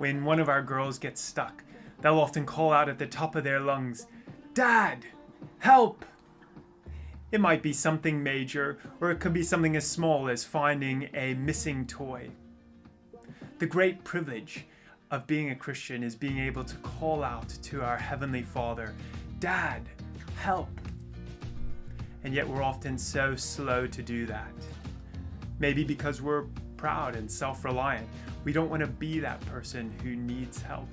when one of our girls gets stuck, they'll often call out at the top of their lungs, "Dad, help!" It might be something major, or it could be something as small as finding a missing toy. The great privilege of being a Christian is being able to call out to our Heavenly Father, "Dad, help!" And yet we're often so slow to do that. Maybe because we're proud and self-reliant. We don't want to be that person who needs help.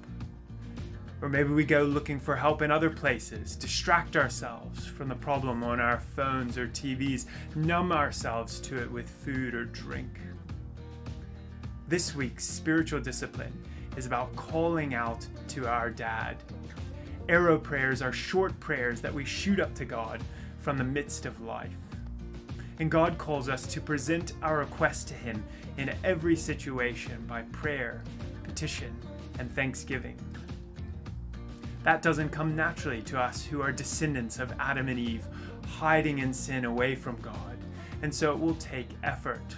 Or maybe we go looking for help in other places, distract ourselves from the problem on our phones or TVs, numb ourselves to it with food or drink. This week's spiritual discipline is about calling out to our Dad. Arrow prayers are short prayers that we shoot up to God from the midst of life. And God calls us to present our request to Him in every situation by prayer, petition, and thanksgiving. That doesn't come naturally to us who are descendants of Adam and Eve, hiding in sin away from God, and so it will take effort.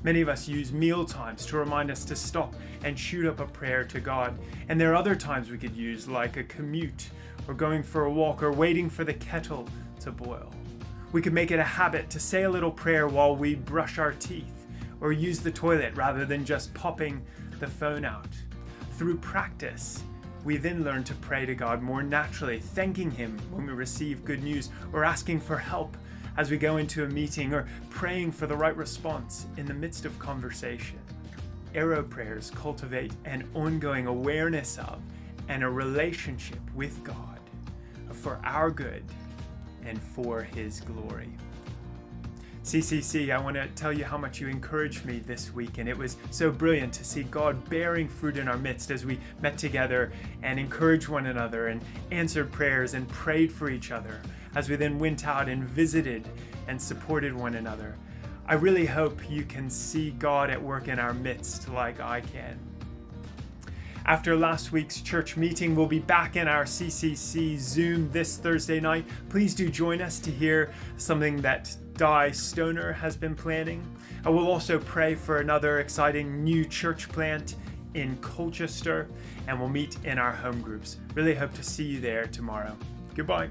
Many of us use meal times to remind us to stop and shoot up a prayer to God, and there are other times we could use, like a commute, or going for a walk, or waiting for the kettle to boil. We could make it a habit to say a little prayer while we brush our teeth, or use the toilet rather than just popping the phone out. Through practice, we then learn to pray to God more naturally, thanking Him when we receive good news, or asking for help as we go into a meeting, or praying for the right response in the midst of conversation. Arrow prayers cultivate an ongoing awareness of and a relationship with God for our good and for His glory. CCC, I want to tell you how much you encouraged me this week, and it was so brilliant to see God bearing fruit in our midst as we met together and encouraged one another and answered prayers and prayed for each other as we then went out and visited and supported one another. I really hope you can see God at work in our midst like I can. After last week's church meeting, we'll be back in our CCC Zoom this Thursday night. Please do join us to hear something that Di Stoner has been planning. I will also pray for another exciting new church plant in Colchester, and we'll meet in our home groups. Really hope to see you there tomorrow. Goodbye.